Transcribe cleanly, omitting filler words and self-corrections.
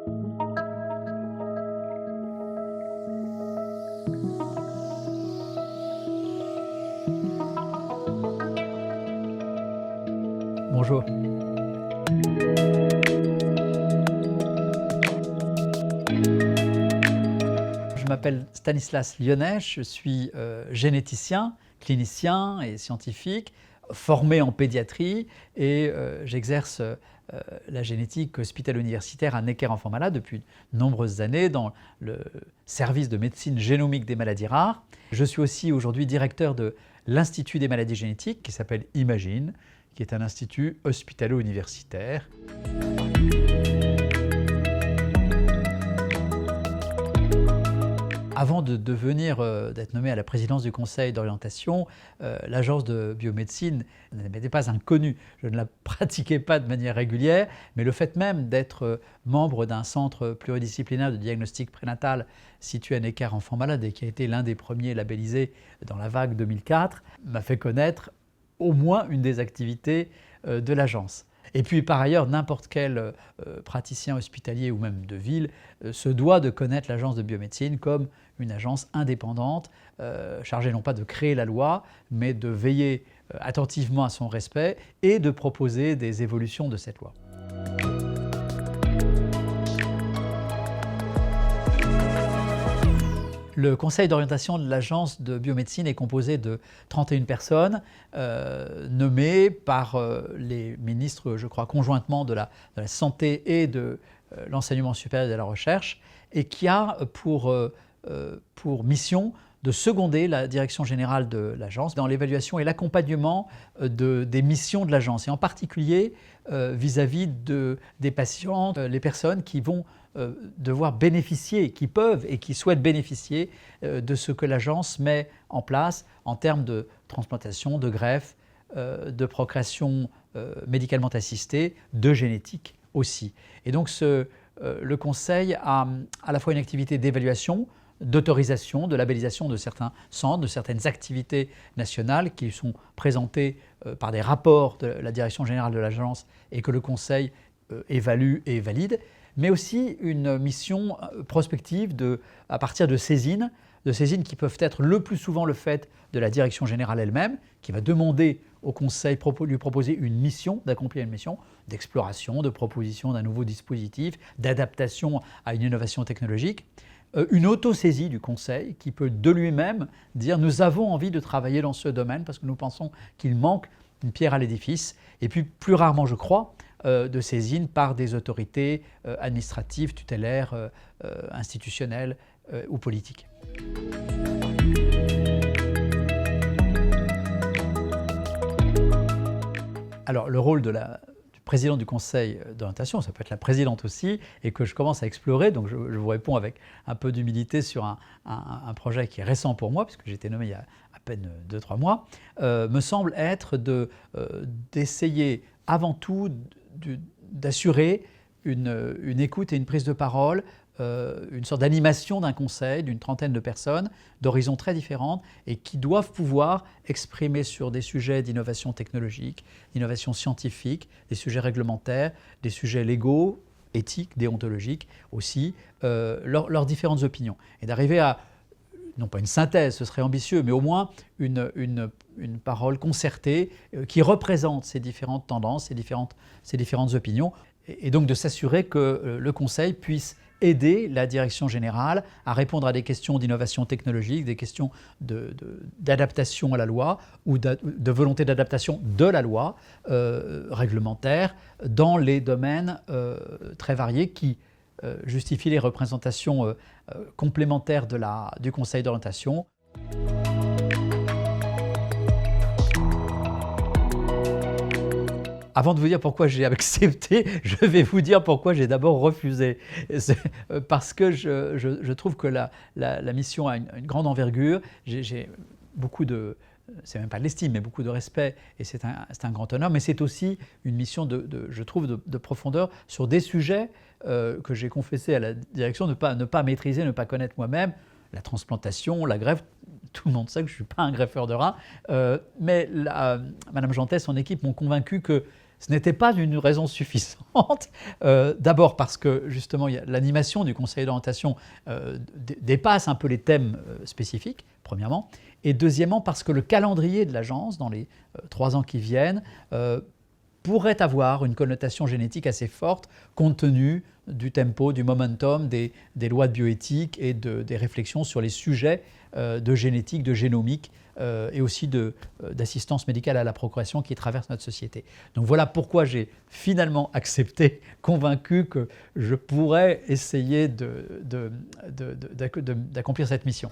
Bonjour. Je m'appelle Stanislas Lyonnais, je suis généticien, clinicien et scientifique, formé en pédiatrie et j'exerce la génétique hospitalo-universitaire à Necker Enfants Malades depuis de nombreuses années dans le service de médecine génomique des maladies rares. Je suis aussi aujourd'hui directeur de l'Institut des maladies génétiques qui s'appelle Imagine, qui est un institut hospitalo-universitaire. Avant d'être nommé à la présidence du conseil d'orientation, l'agence de biomédecine n'était pas inconnue. Je ne la pratiquais pas de manière régulière, mais le fait même d'être membre d'un centre pluridisciplinaire de diagnostic prénatal situé à Necker Enfants Malades et qui a été l'un des premiers labellisés dans la vague 2004 m'a fait connaître au moins une des activités de l'agence. Et puis par ailleurs, n'importe quel praticien hospitalier ou même de ville se doit de connaître l'agence de biomédecine comme une agence indépendante, chargée non pas de créer la loi, mais de veiller attentivement à son respect et de proposer des évolutions de cette loi. Le conseil d'orientation de l'agence de biomédecine est composé de 31 personnes nommées par les ministres, je crois, conjointement de la santé et de l'enseignement supérieur et de la recherche, et qui a pour mission de seconder la direction générale de l'agence dans l'évaluation et l'accompagnement des missions de l'agence, et en particulier vis-à-vis des patients, les personnes qui vont devoir bénéficier, qui peuvent et qui souhaitent bénéficier de ce que l'agence met en place en termes de transplantation, de greffe, de procréation médicalement assistée, de génétique aussi. Et donc le conseil a à la fois une activité d'évaluation, d'autorisation, de labellisation de certains centres, de certaines activités nationales qui sont présentées par des rapports de la direction générale de l'agence et que le conseil évalue et valide, mais aussi une mission prospective à partir de saisines qui peuvent être le plus souvent le fait de la direction générale elle-même, qui va demander au conseil, lui proposer une mission, d'accomplir une mission d'exploration, de proposition d'un nouveau dispositif, d'adaptation à une innovation technologique. Une autosaisie du conseil qui peut de lui-même dire « nous avons envie de travailler dans ce domaine parce que nous pensons qu'il manque une pierre à l'édifice ». Et puis plus rarement, je crois, de saisine par des autorités administratives, tutélaires, institutionnelles ou politiques. Alors le rôle du président du conseil d'orientation, ça peut être la présidente aussi, et que je commence à explorer, donc je vous réponds avec un peu d'humilité sur un projet qui est récent pour moi, puisque j'ai été nommé il y a à peine 2-3 mois, me semble être d'essayer avant tout d'assurer une écoute et une prise de parole, une sorte d'animation d'un conseil d'une trentaine de personnes d'horizons très différentes et qui doivent pouvoir exprimer sur des sujets d'innovation technologique, d'innovation scientifique, des sujets réglementaires, des sujets légaux, éthiques, déontologiques aussi, leurs différentes opinions. Et d'arriver à, non pas une synthèse, ce serait ambitieux, mais au moins une parole concertée qui représente ces différentes tendances, ces différentes opinions, et donc de s'assurer que le conseil puisse aider la direction générale à répondre à des questions d'innovation technologique, des questions d'adaptation à la loi ou de volonté d'adaptation de la loi réglementaire dans les domaines très variés qui justifient les représentations complémentaires du conseil d'orientation. Avant de vous dire pourquoi j'ai accepté, je vais vous dire pourquoi j'ai d'abord refusé. Parce que je trouve que la mission a une grande envergure. J'ai beaucoup de, c'est même pas de l'estime, mais beaucoup de respect, et c'est un grand honneur. Mais c'est aussi une mission, je trouve, de profondeur sur des sujets que j'ai confessé à la direction ne pas maîtriser, ne pas connaître moi-même. La transplantation, la greffe, tout le monde sait que je ne suis pas un greffeur de rein. Mais Madame Jantet, son équipe m'ont convaincu que ce n'était pas une raison suffisante. D'abord parce que justement l'animation du conseil d'orientation dépasse un peu les thèmes spécifiques, premièrement. Et deuxièmement parce que le calendrier de l'agence, dans les 3 ans qui viennent, pourrait avoir une connotation génétique assez forte compte tenu du tempo, du momentum, des lois de bioéthique et des réflexions sur les sujets de génétique, de génomique et aussi d'assistance médicale à la procréation qui traversent notre société. Donc voilà pourquoi j'ai finalement accepté, convaincu que je pourrais essayer d'accomplir cette mission.